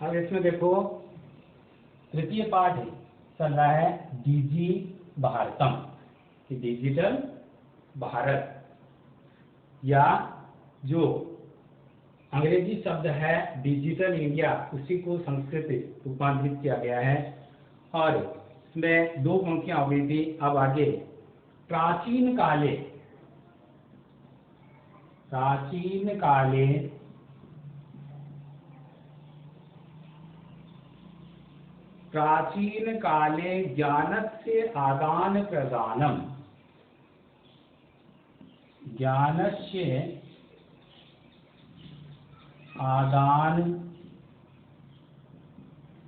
अब इसमें देखो तृतीय पाठ चल रहा है डीजी भारतम कि डिजिटल भारत, या जो अंग्रेजी शब्द है डिजिटल इंडिया उसी को संस्कृत रूपांतरित किया गया है। और इसमें 2 पंक्तियां हो गई थी। अब आगे प्राचीन काले ज्ञानस्य आदान प्रदानम, ज्ञानस्य आदान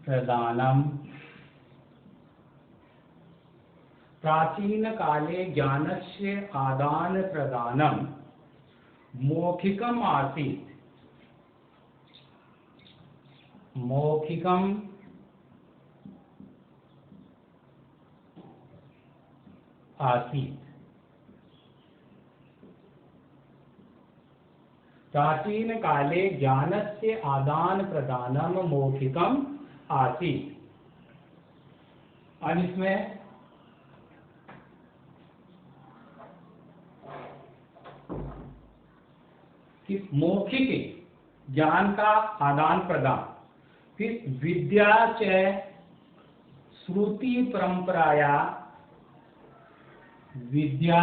प्रदानम, प्राचीन काले ज्ञानस्य आदान प्रदानम मौखिकम आसीत्, मौखिकम आसीत्। प्राचीन काले ज्ञानस्य आदान प्रदानम मौखिकम आसीत्। और इसमें कि मौखिक ज्ञान का आदान प्रदान, फिर विद्या च श्रुति परंपराया, विद्या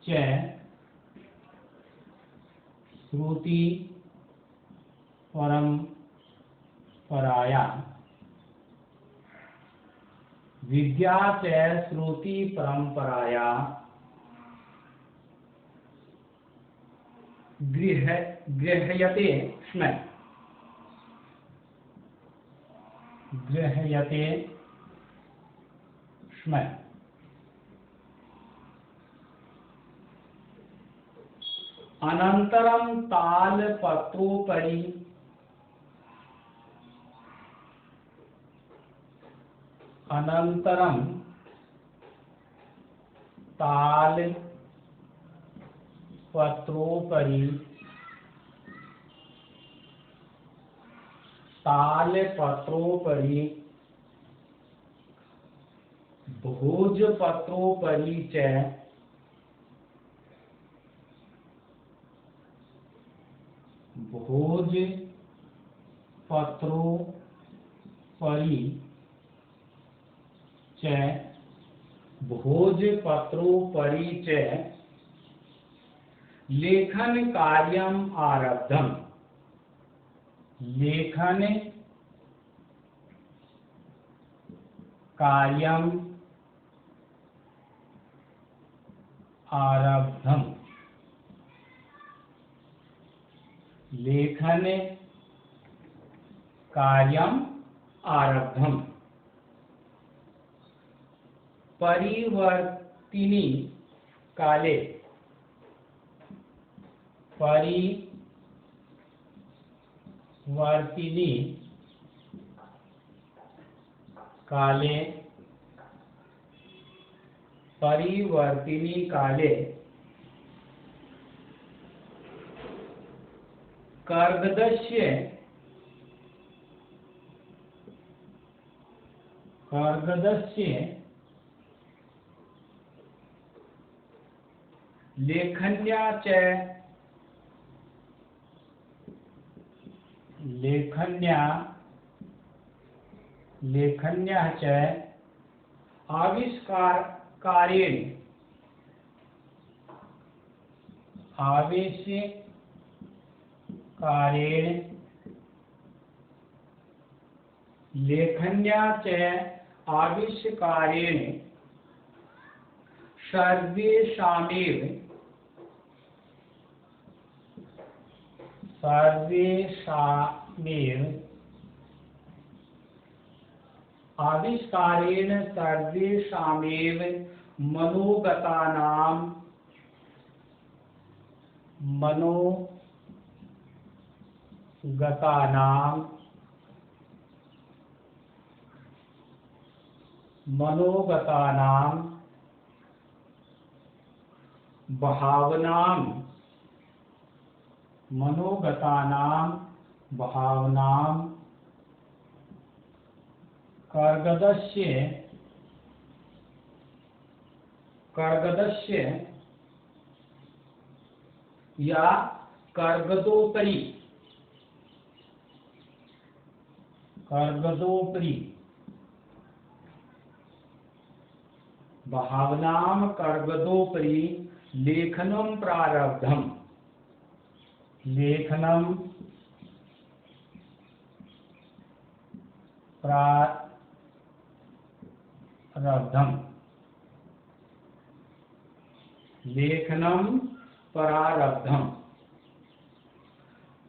च श्रुति परंपराया, विद्या च श्रुति परंपराया गृह्यते स्म, गृह्यते स्म। अनंतरम तालपत्रोपरि, अनंतरम तालपत्रोपरि, तालपत्रोपरि भोजपत्रोपरि च, भोजपत्रोपरि च, भोजपत्रोपरि च लेखन कार्यम आरब्धम, लेखन कार्यम आरब्धम, लेखन कार्यम आरब्धम। परिवर्तिनी काले, परिवर्तिनी काले, परिवर्तिनी काले कर्गदस्य, कर्गदस्य लेखन्या च, लेखन्या च आविष्कारेण, आविष्कारेण लेखन्या च आविष्कारेण सर्वेषामेव, सर्वेषामेव आविष्कारेण सर्वेषामेव मनोगतानां, मनोगतानां, मनोगतानां भावनां, मनोगतानां भावनां कर्गदस्य या कर्गदोपरि भावनां कर्गदोपरि लेखनं प्रारब्धम् लेखनं प्रारब्धम्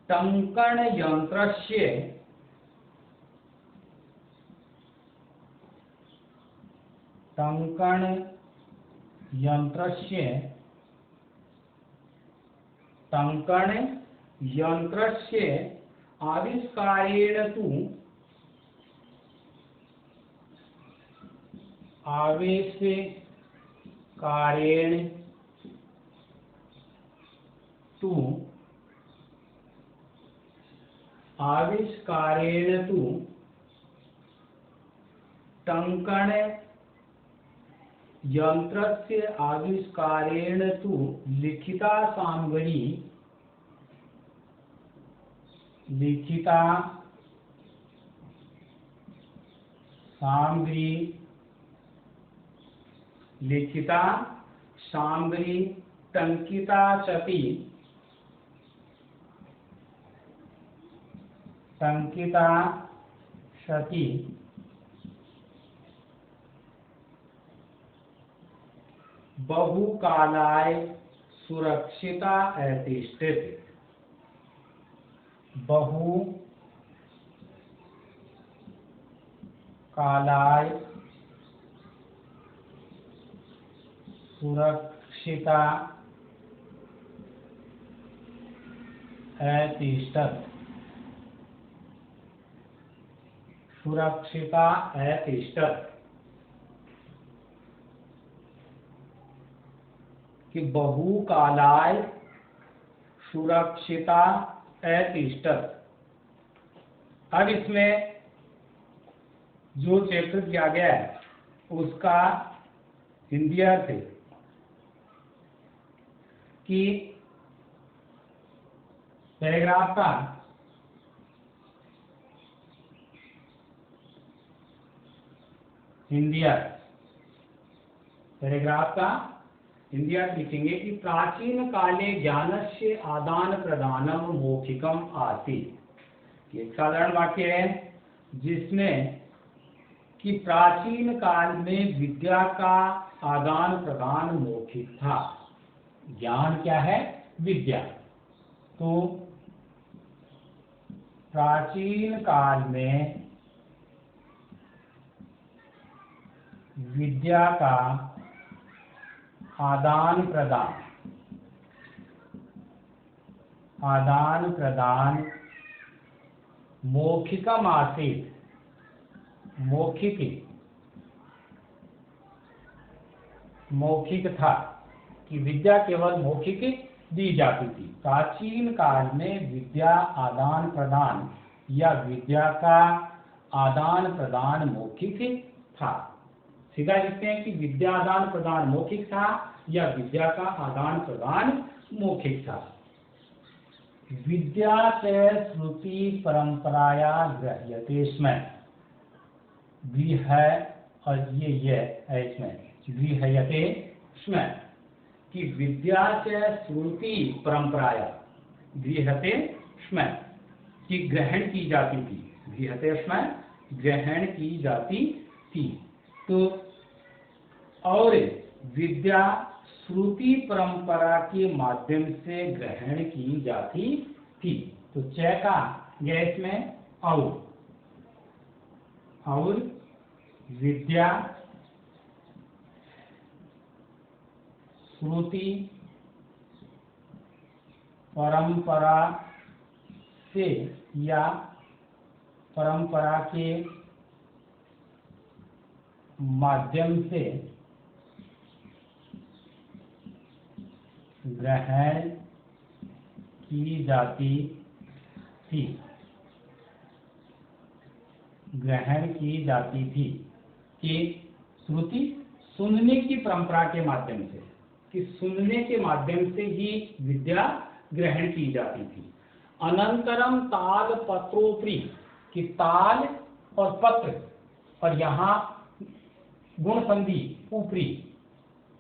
टङ्कण यन्त्रस्य आविष्कारेण तु टङ्कण यन्त्रस्य आविष्कारेण तु लिखिता सामग्री टंकिता सति बहुकालाय सुरक्षिता अतिष्ठति बहुकालाय सुरक्षिता अतिष्ठत कि बहुकालाय सुरक्षिता अतिष्ठत। अब इसमें जो चैप्टर किया गया है उसका हिंदी अर्थ है कि पैराग्राफ का हिंदी अर्थ लिखेंगे कि प्राचीन काले ज्ञानस्य आदान प्रदानम मौखिकम आसीत्। एक साधारण वाक्य है जिसमें कि प्राचीन काल में विद्या का आदान प्रदान मौखिक था। ज्ञान क्या है? विद्या। तो प्राचीन काल में विद्या का आदान प्रदान मौखिकम आसीत्। मौखिक था कि विद्या केवल मौखिक दी जाती थी। प्राचीन काल में विद्या आदान प्रदान या विद्या का आदान प्रदान मौखिक था। सीधा लिखते हैं कि विद्या आदान प्रदान मौखिक था या विद्या का आदान प्रदान मौखिक था। विद्या से श्रुति परंपराया गृह्यते स्म। गृह और ये इसमें गृह्यते स्म कि विद्या से श्रुति परंपराया गृह्यते स्म कि ग्रहण की जाती थी। गृह्यते स्म ग्रहण की जाती थी। तो और विद्या श्रुति परंपरा के माध्यम से ग्रहण की जाती थी। तो च का गैस में और विद्या श्रुति परंपरा से या परंपरा के माध्यम से ग्रहण की जाती थी। ग्रहण की जाती थी। कि श्रुति सुनने की परंपरा के माध्यम से, कि सुनने के माध्यम से ही विद्या ग्रहण की जाती थी। अनंतरम ताल पत्रोपरि, कि ताल और पत्र, और यहाँ गुण संधि ऊपरी,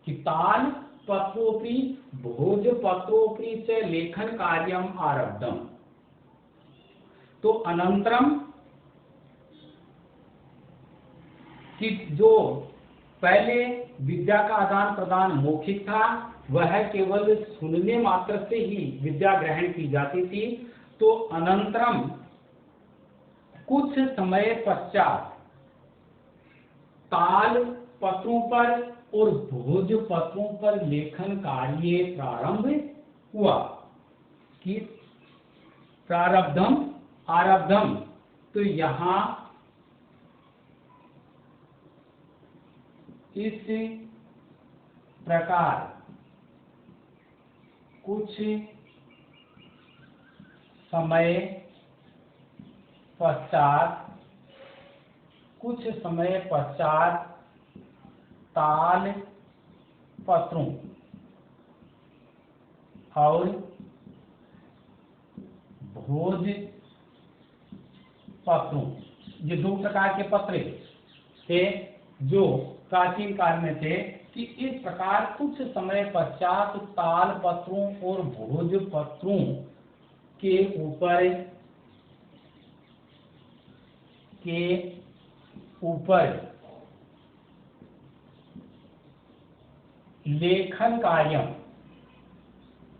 कि ताल पत्रोपरि भोज पत्रोपरि से लेखन कार्यम आरब्धम। तो अनंतरम कि जो पहले विद्या का आदान प्रदान मौखिक था, वह केवल सुनने मात्र से ही विद्या ग्रहण की जाती थी। तो अनंतरम कुछ समय पश्चात ताल पत्रों पर और भोज पत्रों पर लेखन कार्य प्रारंभ हुआ। कि प्रारब्धम आरब्धम, तो यहाँ इस प्रकार कुछ समय पश्चात ताल पत्रों और भोज पत्रों, ये दो प्रकार के पत्र थे जो प्राचीन काल में थे। कि इस प्रकार कुछ समय पश्चात ताल पत्रों और भोज पत्रों के ऊपर लेखन कार्य,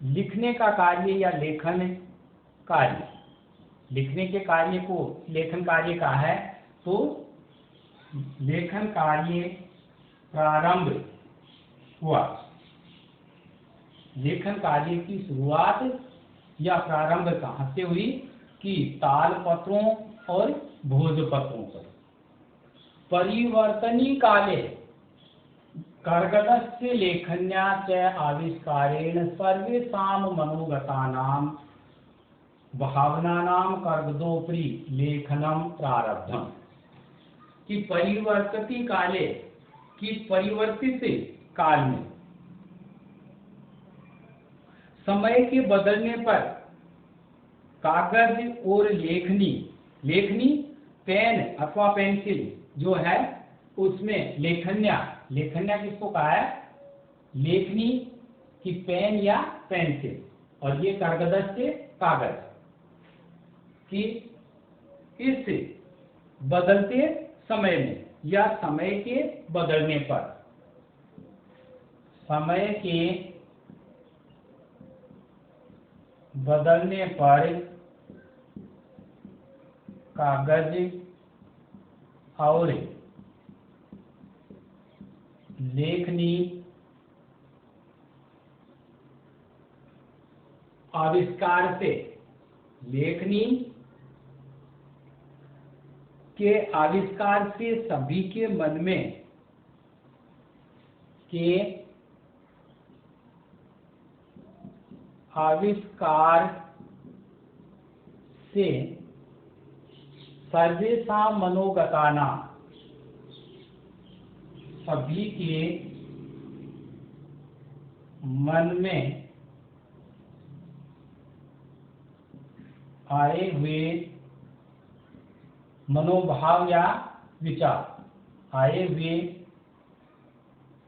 लिखने का कार्य या लेखन कार्य, लिखने के कार्य को लेखन कार्य कहा है। तो लेखन कार्य प्रारंभ हुआ। लेखन कार्य की शुरुआत या प्रारंभ कहाँ से हुई? कि ताल पत्रों और भोज पत्रों पर। परिवर्तनी काले कर्गदस्य लेखन्या च आविष्कारेण सर्वेषां मनोगतानां भावनानां कर्गदोपरि लेखनम प्रारब्धम। कि परिवर्तती काले, कि परिवर्तित काल में, समय के बदलने पर कागज और लेखनी पेन अथवा पेंसिल जो है उसमें लेखन्या किसको कहा है? लेखनी की पेन या पेंसिल, और ये कर्गदस्य कागज, कि इस बदलते समय में या समय के बदलने पर, समय के बदलने पर कागज और लेखनी आविष्कार से, लेखनी के आविष्कार से सभी के मन में आविष्कार से सर्वेषां मनोगताना, सभी के मन में आए हुए मनोभाव या विचार, आए हुए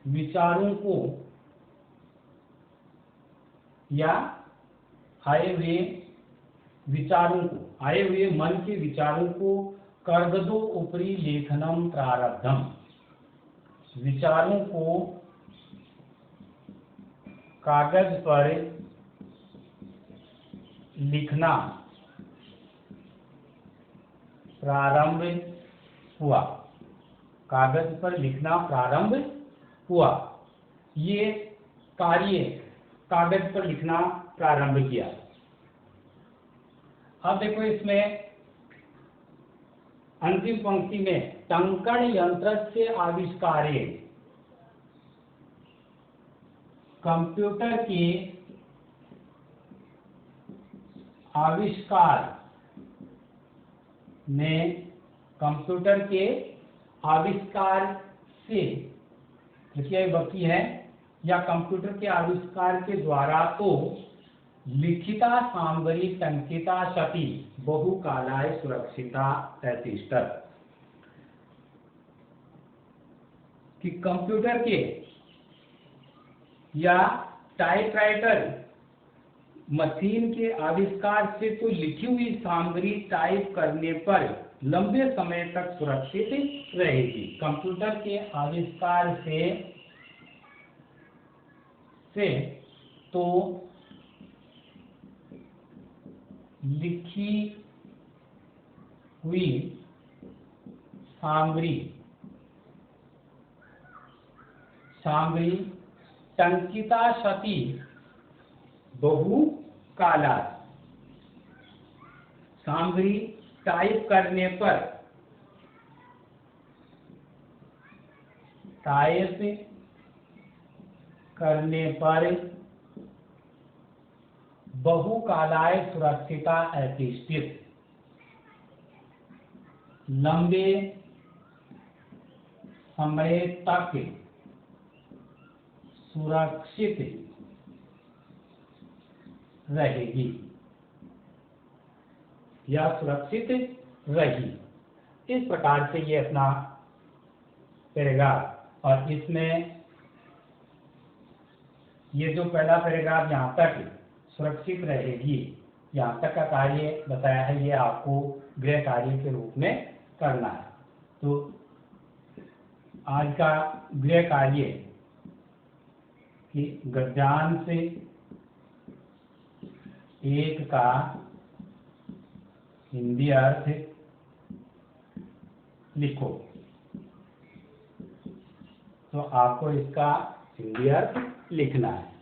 विचारों को या आए हुए मन के विचारों को कर्गदो ऊपरी लेखनम प्रारब्धम, विचारों को कागज पर लिखना प्रारंभ हुआ। कागज पर लिखना प्रारंभ हुआ। ये कार्य कागज पर लिखना प्रारंभ किया। अब देखो इसमें अंतिम पंक्ति में टंकण यंत्र से आविष्कारे, कंप्यूटर के आविष्कार में कंप्यूटर के आविष्कार से तृतीय विभक्ति है, या कंप्यूटर के आविष्कार के द्वारा तो लिखिता सामग्री टंकिता सती बहुकालाय सुरक्षिता तिष्ठत, कि कंप्यूटर के या टाइपराइटर मशीन के आविष्कार से तो लिखी हुई सामग्री टाइप करने पर लंबे समय तक सुरक्षित रहेगी। कंप्यूटर के आविष्कार से तो लिखी हुई सामग्री टंकिता सती बहुकाला, सामग्री टाइप करने पर बहुकालाय सुरक्षिता अतिष्ठित, लंबे समय तक सुरक्षित रहेगी या सुरक्षित रही। इस प्रकार से ये अपना पैराग्राफ, और इसमें ये जो पहला पैराग्राफ यहाँ तक सुरक्षित रहेगी, यहाँ तक का कार्य बताया है, ये आपको गृह कार्य के रूप में करना है। तो आज का गृह कार्य कि गद्यांश 1 का हिंदी अर्थ लिखो। तो आपको इसका हिंदी अर्थ लिखना है।